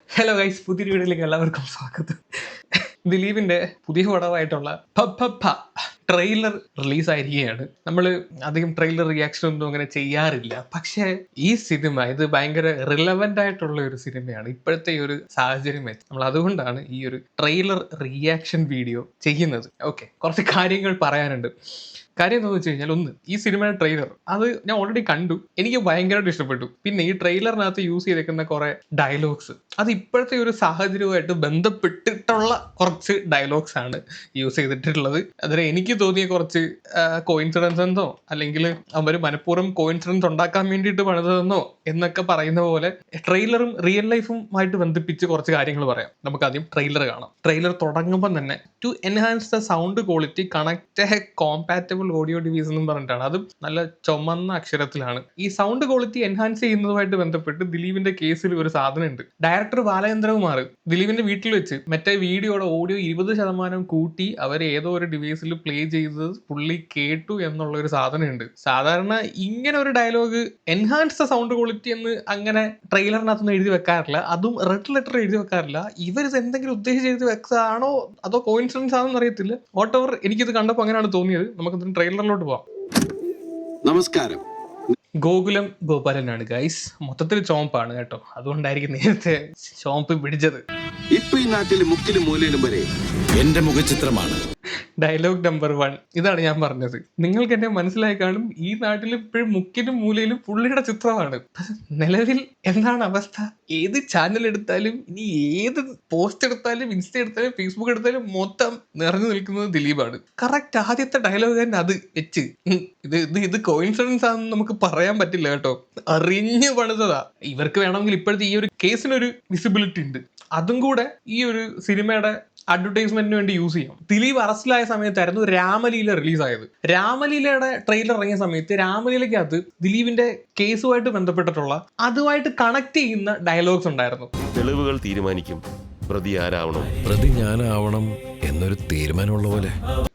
Hello guys, പുതിയ വീഡിയോയിലേക്ക് എല്ലാവർക്കും സ്വാഗതം. ദിലീപിന്റെ പുതിയ പടമായിട്ടുള്ള ട്രെയിലർ റിലീസായിരിക്കുകയാണ്. നമ്മൾ അധികം ട്രെയിലർ റിയാക്ഷൻ ഒന്നും അങ്ങനെ ചെയ്യാറില്ല, പക്ഷേ ഈ സിനിമ ഇത് ഭയങ്കര റിലവൻ്റ് ആയിട്ടുള്ള ഒരു സിനിമയാണ് ഇപ്പോഴത്തെ ഈ ഒരു സാഹചര്യം വെച്ച്. നമ്മൾ അതുകൊണ്ടാണ് ഈ ഒരു ട്രെയിലർ റിയാക്ഷൻ വീഡിയോ ചെയ്യുന്നത്. ഓക്കെ, കുറച്ച് കാര്യങ്ങൾ പറയാനുണ്ട്. കാര്യം എന്താണെന്ന് വെച്ച് കഴിഞ്ഞാൽ, ഒന്ന്, ഈ സിനിമയുടെ ട്രെയിലർ അത് ഞാൻ ഓൾറെഡി കണ്ടു, എനിക്ക് ഭയങ്കരമായിട്ട് ഇഷ്ടപ്പെട്ടു. പിന്നെ ഈ ട്രെയിലറിനകത്ത് യൂസ് ചെയ്തേക്കുന്ന കുറെ ഡയലോഗ്സ് അത് ഇപ്പോഴത്തെ ഒരു സാഹചര്യവുമായിട്ട് ബന്ധപ്പെട്ടിട്ടുള്ള കുറച്ച് ഡയലോഗ്സ് ആണ് യൂസ് ചെയ്തിട്ടുള്ളത്. അതിന് എനിക്ക് തോന്നിയ കുറച്ച് കോയിൻസിഡൻസ് എന്നോ അല്ലെങ്കിൽ അവർ മനഃപൂർവ്വം കോയിൻസിഡൻസ് ഉണ്ടാക്കാൻ വേണ്ടിയിട്ട് പണിതെന്നോ എന്നൊക്കെ പറയുന്ന പോലെ ട്രെയിലറും റിയൽ ലൈഫുമായിട്ട് ബന്ധിപ്പിച്ച് കുറച്ച് കാര്യങ്ങൾ പറയാം. നമുക്ക് ആദ്യം ട്രെയിലർ കാണാം. ട്രെയിലർ തുടങ്ങുമ്പോൾ തന്നെ to enhance the sound quality connect a compatible audio device എന്നും പറഞ്ഞിട്ടാണ്. അതും നല്ല ചുമന്ന അക്ഷരത്തിലാണ്. ഈ സൗണ്ട് ക്വാളിറ്റി എൻഹാൻസ് ചെയ്യുന്നതുമായിട്ട് ബന്ധപ്പെട്ട് ദിലീപിന്റെ കേസിൽ ഒരു സാധനം ഉണ്ട്. ഡയറക്ടർ ബാലചന്ദ്രകുമാർ ദിലീപിന്റെ വീട്ടിൽ വെച്ച് മറ്റേ വീഡിയോയുടെ ഓഡിയോ 20% കൂട്ടി അവർ ഏതോ ഒരു ഡിവൈസിൽ പ്ലേ ചെയ്തത് പുള്ളി കേട്ടു എന്നുള്ള ഒരു സാധനമുണ്ട്. സാധാരണ ഇങ്ങനെ ഒരു dialogue enhance the sound quality എന്ന് അങ്ങനെ ട്രെയിലറിനകത്തൊന്നും എഴുതി വെക്കാറില്ല, അതും റെഡ് ലെറ്റർ എഴുതി വെക്കാറില്ല. ഇവർ എന്തെങ്കിലും ഉദ്ദേശിച്ച് എഴുതി വെച്ചതാണോ അതോ കോയിൻസിഡൻസ് ആണെന്ന് അറിയത്തില്ല. വാട്ട് എവർ, എനിക്കിത് കണ്ടപ്പോൾ അങ്ങനെയാണ് തോന്നിയത്. നമുക്ക് ട്രെയിലറിലോട്ട് പോവാം. നമസ്കാരം. ഗോകുലം ഗോപാലനാണ് ഗൈസ്. മൊത്തത്തിൽ ചോമ്പാണ് കേട്ടോ, അതുകൊണ്ടായിരിക്കും നേരത്തെ ചോമ്പ് പിടിച്ചത്. ഇപ്പൊ ഈ നാട്ടിൽ മുക്കിലും മൂലയിലും വരെ എന്റെ മുഖചിത്രമാണ്. ഡയലോഗ് നമ്പർ 1 ഇതാണ് ഞാൻ പറഞ്ഞത്. നിങ്ങൾക്ക് എന്നെ മനസ്സിലായി കാണും. ഈ നാട്ടിൽ ഇപ്പോഴും മുക്കിലും മൂലയിലും പുള്ളിയുടെ ചിത്രമാണ്. നിലവിൽ എന്താണ് അവസ്ഥ? ഏത് ചാനൽ എടുത്താലും, ഇനി ഏത് പോസ്റ്റ് എടുത്താലും, ഇൻസ്റ്റ എടുത്താലും, ഫേസ്ബുക്ക് എടുത്താലും മൊത്തം നിറഞ്ഞു നിൽക്കുന്നത് ദിലീപാണ്. കറക്റ്റ് ആദ്യത്തെ ഡയലോഗ് തന്നെ അത് വെച്ച് ഇത് കോയിൻസിഡൻസ് ആണെന്ന് നമുക്ക് പറയാൻ പറ്റില്ല കേട്ടോ. അറിഞ്ഞു പണിതതാ. ഇവർക്ക് വേണമെങ്കിൽ ഇപ്പോഴത്തെ ഈ ഒരു കേസിനൊരു വിസിബിലിറ്റി ഉണ്ട്, അതും കൂടെ ഈ ഒരു സിനിമയുടെ അഡ്വർടൈസ്മെന്റിന് വേണ്ടി യൂസ് ചെയ്യാം. ദിലീപ് അറസ്റ്റിലായ സമയത്തായിരുന്നു രാമലീല റിലീസായത്. രാമലീലയുടെ ട്രെയിലർ ഇറങ്ങിയ സമയത്ത് രാമലീലയ്ക്കകത്ത് ദിലീപിന്റെ കേസുമായിട്ട് ബന്ധപ്പെട്ടിട്ടുള്ള അതുമായിട്ട് കണക്ട് ചെയ്യുന്ന ഡയലോഗ്സ് ഉണ്ടായിരുന്നു. തെളിവുകൾ തീരുമാനിക്കും പ്രതി ആരാവണം, പ്രതി ഞാനാവണം എന്നൊരു തീരുമാനമുള്ള പോലെ.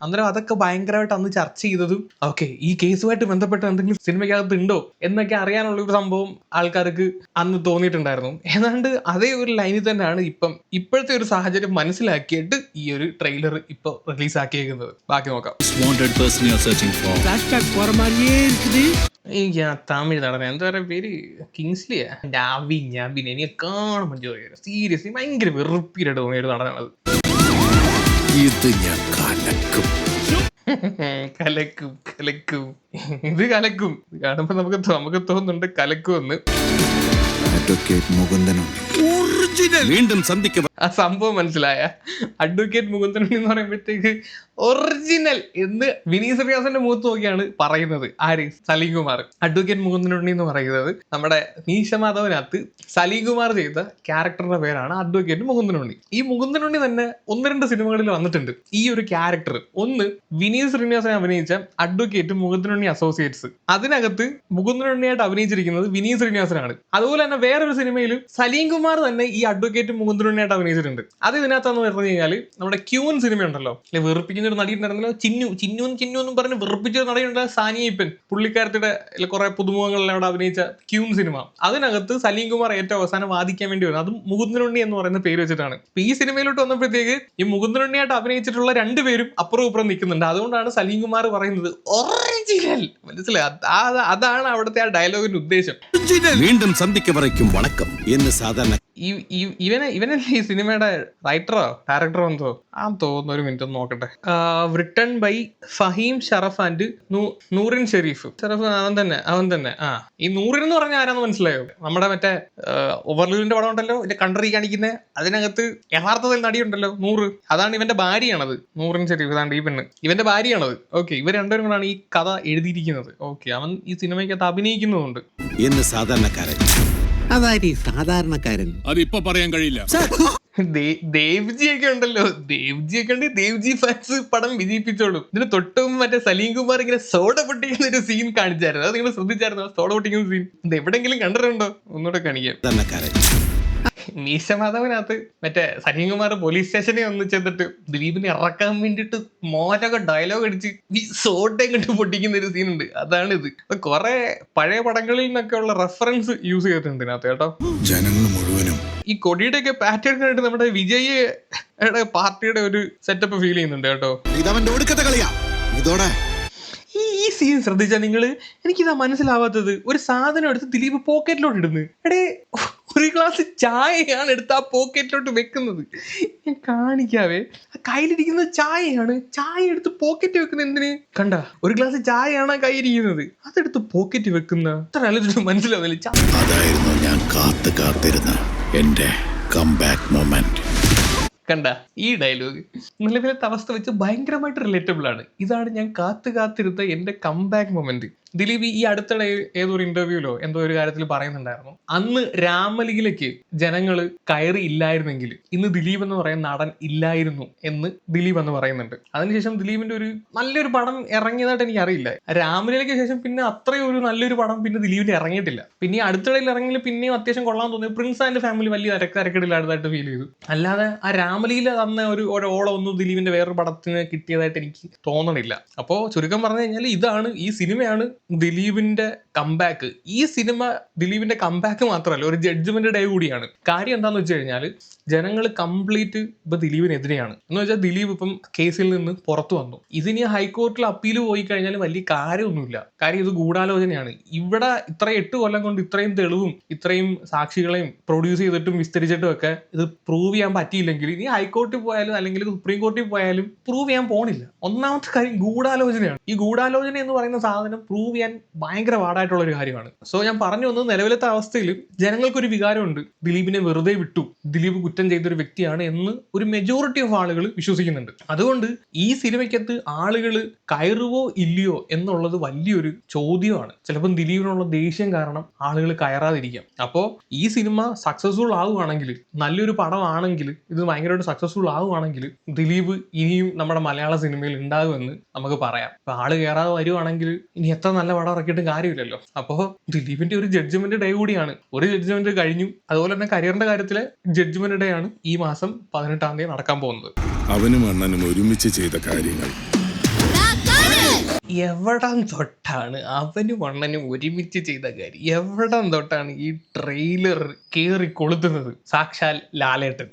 അന്നേരം അതൊക്കെ ഭയങ്കരമായിട്ട് അന്ന് ചർച്ച ചെയ്തതും ഓക്കെ ഈ കേസുമായിട്ട് ബന്ധപ്പെട്ട എന്തെങ്കിലും സിനിമയ്ക്കകത്ത് ഉണ്ടോ എന്നൊക്കെ അറിയാനുള്ള ഒരു സംഭവം ആൾക്കാർക്ക് അന്ന് തോന്നിയിട്ടുണ്ടായിരുന്നു. ഏതാണ്ട് അതേ ഒരു ലൈനിൽ തന്നെയാണ് ഇപ്പോഴത്തെ ഒരു സാഹചര്യം മനസ്സിലാക്കിയിട്ട് ഈ ഒരു ട്രെയിലർ ഇപ്പൊ റിലീസാക്കിയേക്കുന്നത്. ബാക്കി നോക്കാം. തമിഴ് നടന എന്താ പറയുക പേര്, കിങ്സ്ലിയാ, ഞാബിൻ എനിക്ക് കാണുമ്പോൾ സീരിയസ്ലി ഭയങ്കര വെറുപ്പീരായിട്ട് തോന്നിയ ഒരു നടനാണത്. ഇത് ഞാൻ കലക്കും. കലക്കും ഇത് കലക്കും. കാണുമ്പോ നമുക്ക് തോന്നുന്നുണ്ട് കലക്കുമെന്ന്. വീണ്ടും സന്ധിക്ക. ആ സംഭവം മനസ്സിലായ? അഡ്വക്കേറ്റ് മുകുന്ദനുണ്ണി എന്ന് പറയുമ്പോഴത്തേക്ക് ഒറിജിനൽ എന്ന് വിനീത് ശ്രീനിവാസന്റെ മുഖത്ത് നോക്കിയാണ് പറയുന്നത്. ആര്? സലീം കുമാർ. അഡ്വക്കേറ്റ് മുകുന്ദനുണ്ണി എന്ന് പറയുന്നത് നമ്മുടെ മീശമാധവനകത്ത് സലീം കുമാർ ചെയ്ത ക്യാരക്ടറിന്റെ പേരാണ് അഡ്വക്കേറ്റ് മുകുന്ദനുണ്ണി. ഈ മുകുന്ദനുണ്ണി തന്നെ 1-2 സിനിമകളിൽ വന്നിട്ടുണ്ട് ഈ ഒരു ക്യാരക്ടർ. ഒന്ന് വിനീത് ശ്രീനിവാസനെ അഭിനയിച്ച അഡ്വക്കേറ്റ് മുകുന്ദനുണ്ണി അസോസിയേറ്റ്സ്, അതിനകത്ത് മുകുന്ദനുണ്ണിയായിട്ട് അഭിനയിച്ചിരിക്കുന്നത് വിനീത് ശ്രീനിവാസനാണ്. അതുപോലെ തന്നെ വേറൊരു സിനിമയിലും സലീം കുമാർ തന്നെ ഈ അഡ്വക്കേറ്റ് മുകുന്ദനുണ്ണിയായിട്ട് അഭിനയിച്ചിട്ടുണ്ട്. അത് ഇതിനകത്താന്ന് പറഞ്ഞു കഴിഞ്ഞാൽ നമ്മുടെ ക്യൂൻ സിനിമ ഉണ്ടല്ലോ, വെറുപ്പിക്കുന്ന ഒരു നടി ഉണ്ടായിരുന്നല്ലോ, ചിന്നു എന്നും പറഞ്ഞ് വെറുപ്പിച്ച നടിയുണ്ട് സാനിയപ്പൻ. പുള്ളിക്കാരത്തിയുടെ കുറെ പുതുമുഖങ്ങളിൽ അവിടെ അഭിനയിച്ച ക്യൂൻ സിനിമ, അതിനകത്ത് സലീം കുമാർ ഏറ്റവും അവസാനം വാദിക്കാൻ വേണ്ടി വരും. അതും മുകുന്ദനുണ്ണി എന്ന് പറയുന്ന പേര് വെച്ചിട്ടാണ്. ഈ സിനിമയിലോട്ട് വന്നപ്പോഴത്തേക്ക് ഈ മുകുന്ദനുണ്ണിയായിട്ട് അഭിനയിച്ചിട്ടുള്ള 2 പേരും അപ്പുറം ഇപ്പുറം നിൽക്കുന്നുണ്ട്. അതുകൊണ്ടാണ് സലീം കുമാർ പറയുന്നത് ഒറിജിനൽ. മനസ്സിലായി? അതാണ് അവിടുത്തെ ആ ഡയലോഗിന്റെ ഉദ്ദേശം. വീണ്ടും സന്ധിക്ക വരയ്ക്കും വണക്കം എന്ന് സാധാരണ. ഇവനല്ലേ ഈ സിനിമയുടെ റൈറ്ററോ ഡയറക്ടറോ എന്തോ ആ തോന്നുന്നു. ഒരു മിനിറ്റ് ഒന്ന് നോക്കട്ടെ. Written by Faheem Sharaf and Noorin Shereef. അവൻ തന്നെ. ഈ നൂറിൻ എന്ന് പറഞ്ഞാൽ ആരാന്ന് മനസ്സിലായോ? നമ്മുടെ മറ്റേ ഓവർലൂരിന്റെ പടം ഉണ്ടല്ലോ, കൺട്രി കാണിക്കുന്ന, അതിനകത്ത് യഥാർത്ഥത്തിൽ നടിയുണ്ടല്ലോ നൂറ്, അതാണ് ഇവന്റെ ഭാര്യയാണത്. നൂറിൻ ഷെരീഫ് അതാണ്ട് ഈ പെണ്ണ് ഇവന്റെ ഭാര്യയാണത്. ഓക്കെ, ഇവർ രണ്ടുപേരും കൂടാണ് ഈ കഥ എഴുതിയിരിക്കുന്നത്. ഓക്കെ, അവൻ ഈ സിനിമയ്ക്കകത്ത് അഭിനയിക്കുന്നുണ്ട് എന്ന് സാധാരണക്കാരൻ. അതായി സാധാരണക്കാരൻ അതിപ്പോ പറയാൻ കഴിയില്ല. ദേവ്ജിയൊക്കെ ഉണ്ടല്ലോ, ദേവ്ജിയൊക്കെ ഉണ്ട്. ദേവ്ജി ഫാൻസ് പടം വിജയിപ്പിച്ചോളും. ഇതിന് തൊട്ടും മറ്റേ സലീം കുമാർ ഇങ്ങനെ സോഡ പൊട്ടിക്കുന്ന ഒരു സീൻ കാണിച്ചായിരുന്നു. അത് നിങ്ങൾ ശ്രദ്ധിച്ചായിരുന്നു? സോഡ പൊട്ടിക്കുന്ന സീൻ ഇത് എവിടെങ്കിലും കണ്ടിട്ടുണ്ടോ? ഒന്നുകൂടെ കാണിക്കാം. മീശമാധവനകത്ത് മറ്റേ സലീം കുമാർ പോലീസ് സ്റ്റേഷനിൽ വന്ന് ചെന്നിട്ട് ദിലീപിനെ ഇറക്കാൻ വേണ്ടിട്ട് മോനൊക്കെ ഡയലോഗ് അടിച്ച് ഈ സോഡ ഇങ്ങോട്ട് പൊട്ടിക്കുന്ന ഒരു സീനുണ്ട്. അതാണിത്. കുറെ പഴയ പടങ്ങളിൽ നിന്നൊക്കെ ഉള്ള റെഫറൻസ് യൂസ് ചെയ്തിട്ടുണ്ട് ഇതിനകത്ത് കേട്ടോ. ജനങ്ങൾ മുഴുവനും ഈ കൊടിയുടെ ഒക്കെ പാറ്റേൺ കണ്ടിട്ട് നമ്മുടെ വിജയുടെ പാർട്ടിയുടെ ഒരു സെറ്റപ്പ് ഫീൽ ചെയ്യുന്നുണ്ട് കേട്ടോ. ഇതവന്റെ ഒടുക്കത്തെ കളിയാ ഇതോടെ. ഈ സീൻ ശ്രദ്ധിച്ചാൽ നിങ്ങള്, എനിക്കിതാ മനസ്സിലാവാത്തത്, ഒരു സാധനം എടുത്ത് ദിലീപ് പോക്കറ്റിലോട്ട് ഇടുന്നു. എടേ, ഒരു ഗ്ലാസ് ചായയാണ് എടുത്ത് ആ പോക്കറ്റിലോട്ട് വെക്കുന്നത്. ഞാൻ കാണിക്കാവേ, കയ്യിലിരിക്കുന്ന ചായയാണ്, ചായ എടുത്ത് പോക്കറ്റ് വെക്കുന്ന എന്തിന്? കണ്ട, ഒരു ഗ്ലാസ് ചായയാണ് ആ കയ്യിരിക്കുന്നത്, അതെടുത്ത് പോക്കറ്റ് വെക്കുന്ന അത്ര ആലോചിച്ചിട്ട് മനസ്സിലാവുന്നില്ല. അതായിരുന്നു ഞാൻ കാത്തിരുന്ന എന്റെ കംബാക്ക് മൊമെന്റ്. കണ്ട, ഈ ഡയലോഗ് നിലവിലത്തെ അവസ്ഥ വെച്ച് ഭയങ്കരമായിട്ട് റിലേറ്റബിൾ ആണ്. ഇതാണ് ഞാൻ കാത്തിരുന്ന എന്റെ കംബാക്ക് മൊമെന്റ്. ദിലീപ് ഈ അടുത്തിടെ ഏതൊരു ഇന്റർവ്യൂലോ എന്തോ ഒരു കാര്യത്തിൽ പറയുന്നുണ്ടായിരുന്നു, അന്ന് രാമലീലയ്ക്ക് ജനങ്ങൾ കയറി ഇല്ലായിരുന്നെങ്കിൽ ഇന്ന് ദിലീപ് എന്ന് പറയുന്ന നടൻ ഇല്ലായിരുന്നു എന്ന് ദിലീപ് എന്ന് പറയുന്നുണ്ട്. അതിനുശേഷം ദിലീപിന്റെ ഒരു നല്ലൊരു പടം ഇറങ്ങിയതായിട്ട് എനിക്ക് അറിയില്ല. രാമലീലയ്ക്ക് ശേഷം പിന്നെ അത്രയും ഒരു നല്ലൊരു പടം പിന്നെ ദിലീപിന്റെ ഇറങ്ങിയിട്ടില്ല. പിന്നെ അടുത്തിടയിൽ ഇറങ്ങിയാൽ പിന്നെയും അത്യാവശ്യം കൊള്ളാൻ തോന്നി. പ്രിൻസ് ആൻഡ് ഫാമിലി വലിയ തിരക്കിടില്ലാതായിട്ട് ഫീൽ ചെയ്തു. അല്ലാതെ ആ രാമലീല തന്ന ഒരു ഓളം ഒന്നും ദിലീപിന്റെ വേറൊരു പടത്തിന് കിട്ടിയതായിട്ട് എനിക്ക് തോന്നണില്ല. അപ്പോൾ ചുരുക്കം പറഞ്ഞു കഴിഞ്ഞാൽ ഇതാണ്, ഈ സിനിമയാണ് ദിലീപിന്റെ കംബാക്ക്. ഈ സിനിമ ദിലീപിന്റെ കംബാക്ക് മാത്രമല്ല, ഒരു ജഡ്ജ്മെന്റ് ഡേ കൂടിയാണ്. കാര്യം എന്താന്ന് വെച്ച് കഴിഞ്ഞാൽ ജനങ്ങൾ കംപ്ലീറ്റ് ഇപ്പൊ ദിലീപിനെതിരെയാണ്. എന്ന് വെച്ചാൽ ദിലീപ് ഇപ്പം കേസിൽ നിന്ന് പുറത്തു വന്നു. ഇതിനി ഹൈക്കോർട്ടിൽ അപ്പീൽ പോയി കഴിഞ്ഞാൽ വലിയ കാര്യമൊന്നുമില്ല. കാര്യം ഇത് ഗൂഢാലോചനയാണ്. ഇവിടെ 8 കൊല്ലം കൊണ്ട് ഇത്രയും തെളിവും ഇത്രയും സാക്ഷികളെയും പ്രൊഡ്യൂസ് ചെയ്തിട്ടും വിസ്തരിച്ചിട്ടും ഒക്കെ ഇത് പ്രൂവ് ചെയ്യാൻ പറ്റിയില്ലെങ്കിൽ ഇനി ഹൈക്കോർട്ടിൽ പോയാലും അല്ലെങ്കിൽ സുപ്രീം കോടതിയിൽ പോയാലും പ്രൂവ് ചെയ്യാൻ പോണില്ല. ഒന്നാമത്തെ കാര്യം ഗൂഢാലോചനയാണ്. ഈ ഗൂഢാലോചന എന്ന് പറയുന്ന സാധനം പ്രൂവ് ചെയ്യാൻ ഭയങ്കര പാടായിട്ടുള്ള ഒരു കാര്യമാണ്. സോ ഞാൻ പറഞ്ഞു വന്നത്, നിലവിലത്തെ അവസ്ഥയിൽ ജനങ്ങൾക്കൊരു വികാരമുണ്ട്, ദിലീപിനെ വെറുതെ വിട്ടു, ദിലീപ് കുറ്റം ചെയ്തൊരു വ്യക്തിയാണ് എന്ന് ഒരു മെജോറിറ്റി ഓഫ് ആളുകൾ വിശ്വസിക്കുന്നുണ്ട്. അതുകൊണ്ട് ഈ സിനിമയ്ക്കകത്ത് ആളുകൾ കയറുവോ ഇല്ലയോ എന്നുള്ളത് വലിയൊരു ചോദ്യമാണ്. ചിലപ്പം ദിലീപിനുള്ള ദേഷ്യം കാരണം ആളുകൾ കയറാതിരിക്കാം. അപ്പോൾ ഈ സിനിമ സക്സസ്ഫുൾ ആവുകയാണെങ്കിൽ, നല്ലൊരു പടമാണെങ്കിൽ, ഇത് ഭയങ്കരമായിട്ട് സക്സസ്ഫുൾ ആവുകയാണെങ്കിൽ ദിലീപ് ഇനിയും നമ്മുടെ മലയാള സിനിമയിൽ ഉണ്ടാകുമെന്ന് നമുക്ക് പറയാം. ഇപ്പൊ ആള് കയറാതെ വരുവാണെങ്കിൽ ഇനി എത്ര നല്ല പടം ഇറക്കിയിട്ടും കാര്യമില്ലല്ലോ. അപ്പോൾ ദിലീപിന്റെ ഒരു ജഡ്ജ്മെന്റ് ഡേ കൂടിയാണ്. ഒരു ജഡ്ജ്മെന്റ് കഴിഞ്ഞു. അതുപോലെ തന്നെ കരിയറിന്റെ കാര്യത്തിലെ ജഡ്ജ്മെന്റ് ഡേ ആണ് ഈ മാസം 18-ാം തീയതി നടക്കാൻ പോകുന്നത്. അവനും അണ്ണനും ഒരുമിച്ച് ചെയ്ത കാര്യങ്ങൾ എവിടം തൊട്ടാണ് അവനും അണ്ണനും ഒരുമിച്ച് ചെയ്ത കാര്യം? എവിടം തൊട്ടാണ് ഈ ട്രെയിലർ കേറി കൊളുത്തുന്നത്? സാക്ഷാൽ ലാലേട്ടൻ.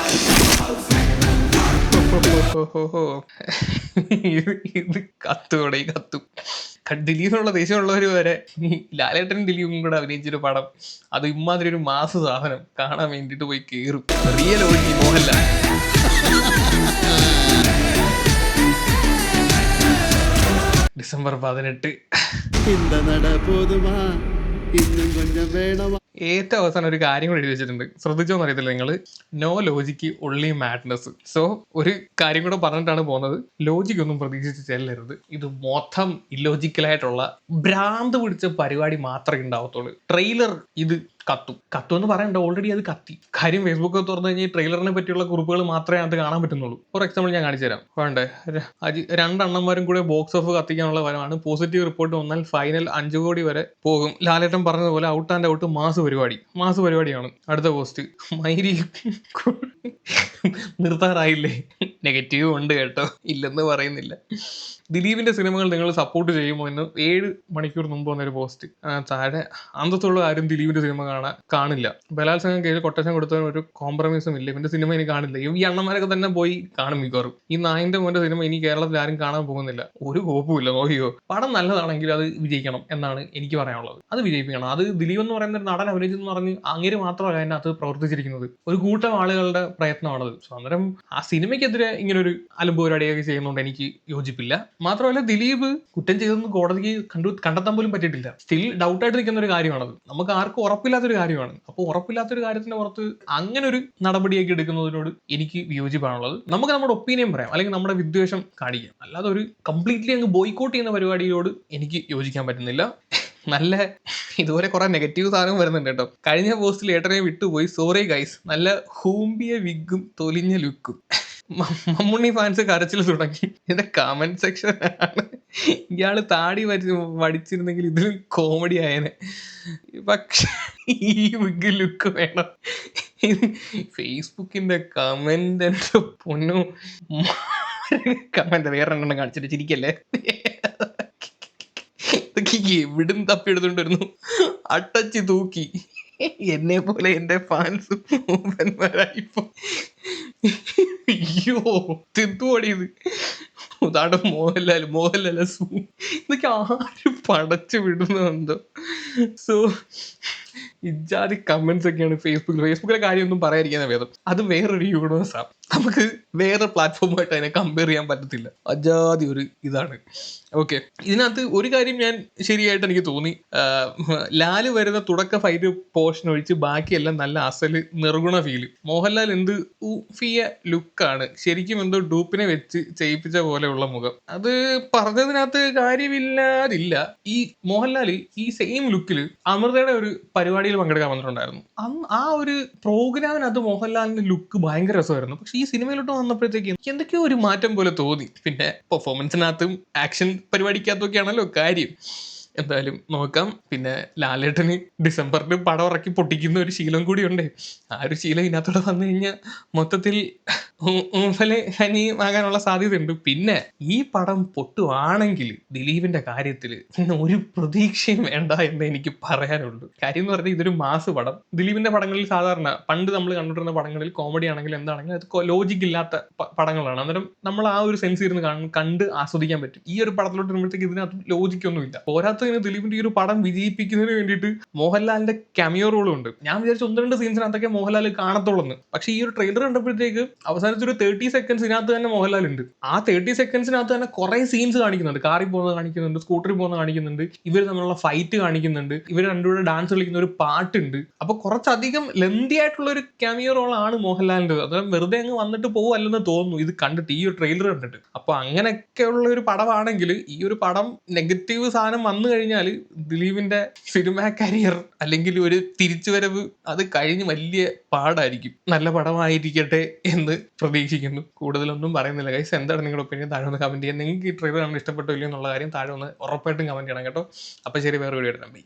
ഇത് കത്തോടെ കത്തും. ദിലീപിനുള്ള ദേഷ്യമുള്ളവർ വരെ ഈ ലാലേട്ടനും ദിലീപും കൂടെ അഭിനയിച്ചൊരു പടം, അത് ഇമാതിരി ഒരു മാസ സാധനം കാണാൻ വേണ്ടിട്ട് പോയി കേറും. Real OG Mohanlal. ഡിസംബർ 18. ഏറ്റവും അവസാനം ഒരു കാര്യം കൂടി എഴുതി വെച്ചിട്ടുണ്ട്, ശ്രദ്ധിച്ചോന്ന് അറിയത്തില്ല നിങ്ങൾ. No logic only madness. So ഒരു കാര്യം കൂടെ പറഞ്ഞിട്ടാണ് പോകുന്നത്, ലോജിക്ക് ഒന്നും പ്രതീക്ഷിച്ച് ചെല്ലരുത്. ഇത് മൊത്തം ഇല്ലോജിക്കലായിട്ടുള്ള ഭ്രാന്ത് പിടിച്ച പരിപാടി മാത്രമേ ഉണ്ടാവത്തുള്ളൂ. ട്രെയിലർ ഇത് കത്തും എന്ന് പറയണ്ട, ഓൾറെഡി അത് കത്തി. കാര്യം ഫേസ്ബുക്ക് തുറന്നു കഴിഞ്ഞാൽ ട്രെയിലറിനെ പറ്റിയുള്ള കുറിപ്പുകൾ മാത്രമേ അത് കാണാൻ പറ്റുന്നുള്ളൂ. ഫോർ എക്സാമ്പിൾ ഞാൻ കാണിച്ചു തരാം. വേണ്ടേ, 2 അണ്ണന്മാരും കൂടെ ബോക്സ് ഓഫ് കത്തിക്കാനുള്ള വരമാണ്. പോസിറ്റീവ് റിപ്പോർട്ട് വന്നാൽ ഫൈനൽ 5 കോടി വരെ പോകും. ലാലേട്ടൻ പറഞ്ഞതുപോലെ ഔട്ട് ആൻഡ് ഔട്ട് മാസ് പരിപാടിയാണ്. അടുത്ത പോസ്റ്റ്, മൈരി നിർത്താറായില്ലേ? നെഗറ്റീവ് ഉണ്ട് കേട്ടോ, ഇല്ലെന്ന് പറയുന്നില്ല. ദിലീപിന്റെ സിനിമകൾ നിങ്ങൾ സപ്പോർട്ട് ചെയ്യുമോ എന്ന് 7 മണിക്കൂർ മുമ്പ് വന്നൊരു പോസ്റ്റ്. താഴെ അന്തത്തുള്ള ആരും ദിലീപിന്റെ സിനിമ കാണില്ല. ബലാത്സംഗം കേസ് കൊട്ടേഷൻ കൊടുത്തവന് ഒരു കോംപ്രമൈസും ഇല്ല, ഇവന്റെ സിനിമ ഇനി കാണില്ല. ഈ അണ്ണന്മാരൊക്കെ തന്നെ പോയി കാണും മിക്കവാറും. ഈ നായിന്റെ മോന്റെ സിനിമ ഇനി കേരളത്തിൽ ആരും കാണാൻ പോകുന്നില്ല. ഒരു കോപ്പുമില്ല. നോക്കിയോ, പടം നല്ലതാണെങ്കിൽ അത് വിജയിക്കണം എന്നാണ് എനിക്ക് പറയാനുള്ളത്. അത് വിജയിപ്പിക്കണം. അത് ദിലീപ് എന്ന് പറയുന്ന ഒരു നടൻ അഭിനയിച്ചെന്ന് പറഞ്ഞ് അങ്ങനെ മാത്രമല്ല അതിനകത്ത് പ്രവർത്തിച്ചിരിക്കുന്നത്. ഒരു കൂട്ടം ആളുകളുടെ പ്രയത്നമാണത്. സോ അന്നേരം ആ സിനിമയ്ക്കെതിരെ ഇങ്ങനെ ഒരു അലമ്പ് പരിപാടിയൊക്കെ ചെയ്യുന്നതുകൊണ്ട് എനിക്ക് യോജിപ്പില്ല. മാത്രമല്ല ദിലീപ് കുറ്റം ചെയ്തെന്ന് കോടതിക്ക് കണ്ടെത്താൻ പോലും പറ്റിയിട്ടില്ല. സ്റ്റിൽ ഡൗട്ടായിട്ട് നിൽക്കുന്ന ഒരു കാര്യമാണത്. നമുക്ക് ആർക്കും ഉറപ്പില്ലാത്തൊരു കാര്യമാണ്. അപ്പോൾ ഉറപ്പില്ലാത്തൊരു കാര്യത്തിന്റെ പുറത്ത് അങ്ങനെ ഒരു നടപടിയൊക്കെ എടുക്കുന്നതിനോട് എനിക്ക് വിയോജിപ്പാണുള്ളത്. നമുക്ക് നമ്മുടെ ഒപ്പീനിയൻ പറയാം, അല്ലെങ്കിൽ നമ്മുടെ വിദ്വേഷം കാണിക്കാം. അല്ലാതെ ഒരു കംപ്ലീറ്റ്ലി അങ്ങ് ബോയ്ക്കോട്ട് ചെയ്യുന്ന പരിപാടിയോട് എനിക്ക് യോജിക്കാൻ പറ്റുന്നില്ല. നല്ല ഇതുപോലെ കുറെ നെഗറ്റീവ് സാധനം വരുന്നുണ്ട് കേട്ടോ. കഴിഞ്ഞ പോസ്റ്റിൽ ഏട്ടനെ വിട്ടുപോയി, സോറി ഗൈസ്, നല്ല ഹൂമ്പിയ വിഗും തൊലിഞ്ഞ ലുക്കും. മമ്മൂണ്ണി ഫാൻസ് കരച്ചിൽ തുടങ്ങി. ഇതിന്റെ കമന്റ് സെക്ഷൻ ആണ്. ഇയാള് താടി വടിച്ചിരുന്നെങ്കിൽ ഇതിലും കോമഡി ആയനെ. പക്ഷെ ഈ വിഗ് ലുക്ക് വേണം. ഫേസ്ബുക്കിന്റെ കമന്റ് എന്റെ പൊന്നു കമന്റ് വേറെ എണ്ണം കാണിച്ചിട്ട് ചിരിക്കല്ലേ. ഇതൊക്കെ എവിടും തപ്പിയെടുത്തോണ്ട് വരുന്നു. അട്ടച്ച് തൂക്കി എന്നെ പോലെ എന്റെ ഫാൻസും ഊപ്പന്മാരായിപ്പോ. അയ്യോ തിന്തുപടിയത്. ഉദാഹരണം മോഹൻലാൽ ഇതൊക്കെ ആര് പടച്ചു വിടുന്നുണ്ടോ. സോ ഇജാതി കമന്റ്സ് ഒക്കെയാണ് ഫേസ്ബുക്കിലെ കാര്യമൊന്നും പറയാതിരിക്കുന്ന ഭേദം. അത് വേറൊരു യൂണിവേഴ്സാണ്, നമുക്ക് വേറെ പ്ലാറ്റ്ഫോമായിട്ട് അതിനെ കമ്പയർ ചെയ്യാൻ പറ്റത്തില്ല. അജാതി ഒരു ഇതാണ്. ഓക്കെ, ഇതിനകത്ത് ഒരു കാര്യം ഞാൻ ശരിയായിട്ട് എനിക്ക് തോന്നി. ലാല് വരുന്ന തുടക്ക ഫൈറ്റ് പോർഷൻ ഒഴിച്ച് ബാക്കിയെല്ലാം നല്ല അസല് നിർഗുണ ഫീല്. മോഹൻലാൽ എന്ത് ഊഫിയ ലുക്കാണ്, ശരിക്കും എന്തോ ഡൂപ്പിനെ വെച്ച് ചെയ്യിപ്പിച്ച പോലെയുള്ള മുഖം. അത് പറഞ്ഞതിനകത്ത് കാര്യമില്ലാതില്ല. ഈ മോഹൻലാൽ ഈ സെയിം ലുക്കിൽ അമൃതയുടെ ഒരു പരിപാടിയിൽ പങ്കെടുക്കാൻ വന്നിട്ടുണ്ടായിരുന്നു. ആ ഒരു പ്രോഗ്രാമിനകത്ത് മോഹൻലാലിന്റെ ലുക്ക് ഭയങ്കര രസമായിരുന്നു. പക്ഷെ ഈ സിനിമയിലോട്ട് വന്നപ്പോഴത്തേക്കും എന്തൊക്കെയോ ഒരു മാറ്റം പോലെ തോന്നി. പിന്നെ പെർഫോമൻസിനകത്തും ആക്ഷൻ പരിപാടിക്കകത്തൊക്കെയാണല്ലോ കാര്യം. എന്തായാലും നോക്കാം. പിന്നെ ലാലേട്ടന് ഡിസംബറിൽ പടം ഇറക്കി പൊട്ടിക്കുന്ന ഒരു ശീലം കൂടി ഉണ്ട്. ആ ഒരു ശീലം ഇതിനകത്തോടെ വന്നു കഴിഞ്ഞാൽ മൊത്തത്തിൽ ഹനിയാകാനുള്ള സാധ്യതയുണ്ട്. പിന്നെ ഈ പടം പൊട്ടുവാണെങ്കിൽ ദിലീപിന്റെ കാര്യത്തിൽ ഒരു പ്രതീക്ഷയും വേണ്ട എന്ന് എനിക്ക് പറയാനുള്ളൂ. കാര്യം എന്ന് പറഞ്ഞാൽ ഇതൊരു മാസ് പടം. ദിലീപിന്റെ പടങ്ങളിൽ സാധാരണ പണ്ട് നമ്മൾ കണ്ടിട്ടുള്ള പടങ്ങളിൽ കോമഡി ആണെങ്കിലും എന്താണെങ്കിലും അത് ലോജിക് ഇല്ലാത്ത പടങ്ങളാണ്. അന്നേരം നമ്മൾ ആ ഒരു സെൻസ് ഇരുന്ന് കണ്ട് ആസ്വദിക്കാൻ പറ്റും. ഈ ഒരു പടത്തിലോട്ട് വരുമ്പോഴത്തേക്ക് ഇതിനകത്ത് ലോജിക്കൊന്നും ഇല്ല. പോരാത്തതിന് ദിലീപിന്റെ ഈ ഒരു പടം വിജയിപ്പിക്കുന്നതിന് വേണ്ടിയിട്ട് മോഹൻലാലിന്റെ ക്യാമിയോ റോളും ഉണ്ട്. ഞാൻ വിചാരിച്ചു 1-2 സീൻസിനകത്തൊക്കെ മോഹൻലാൽ കാണത്തുള്ളൂ. പക്ഷെ ഈ ഒരു ട്രെയിലർ കണ്ടപ്പോഴത്തേക്ക് അവസാനത്തെ ഒരു 30 സെക്കൻഡ്സിനകത്ത് തന്നെ മോഹൻലാൽ ഉണ്ട്. ആ 30 സെക്കൻഡ്സിനകത്ത് തന്നെ കുറെ സീൻസ് കാണിക്കുന്നുണ്ട്. കാറിൽ പോകുന്നത് കാണിക്കുന്നുണ്ട്, സ്കൂട്ടറിൽ പോകുന്നത് കാണിക്കുന്നുണ്ട്, ഇവർ തമ്മിലുള്ള ഫൈറ്റ് കാണിക്കുന്നുണ്ട്, ഇവർ രണ്ടുകൂടെ ഡാൻസ് കളിക്കുന്ന ഒരു പാട്ടുണ്ട്. അപ്പൊ കുറച്ചധികം ലെന്തി ആയിട്ടുള്ള ഒരു ക്യാമിയോ റോളാണ് മോഹൻലാലിന്റെ. അതായത് വെറുതെ അങ്ങ് വന്നിട്ട് പോവല്ലെന്ന് തോന്നുന്നു ഇത് കണ്ടിട്ട്, ഈ ഒരു ട്രെയിലർ കണ്ടിട്ട്. അപ്പൊ അങ്ങനെയൊക്കെയുള്ള ഒരു പടമാണെങ്കിൽ ഈ ഒരു പടം നെഗറ്റീവ് സാധനം വന്നു കഴിഞ്ഞാൽ ദിലീപിന്റെ സിനിമാ കരിയർ അല്ലെങ്കിൽ ഒരു തിരിച്ചുവരവ് അത് കഴിഞ്ഞ് വലിയ പാടായിരിക്കും. നല്ല പടമായിരിക്കട്ടെ എന്ന് പ്രതീക്ഷിക്കുന്നു. കൂടുതലൊന്നും പറയുന്നില്ല ഗൈസ്. എന്താണ് നിങ്ങളുടെ ഒപ്പീനിയൻ? താഴെ ഒന്ന് കമന്റ് ചെയ്യാൻ. നിങ്ങൾക്ക് ഈ ട്രെയിലർ കാണാൻ ഇഷ്ടപ്പെട്ടോ ഇല്ലയോ എന്നുള്ള കാര്യം താഴെ ഒന്ന് ഉറപ്പായിട്ടും കമന്റ് ചെയ്യണം കേട്ടോ. അപ്പൊ ശരി, വേറെ വീഡിയോ എടുക്കാം. ബൈ.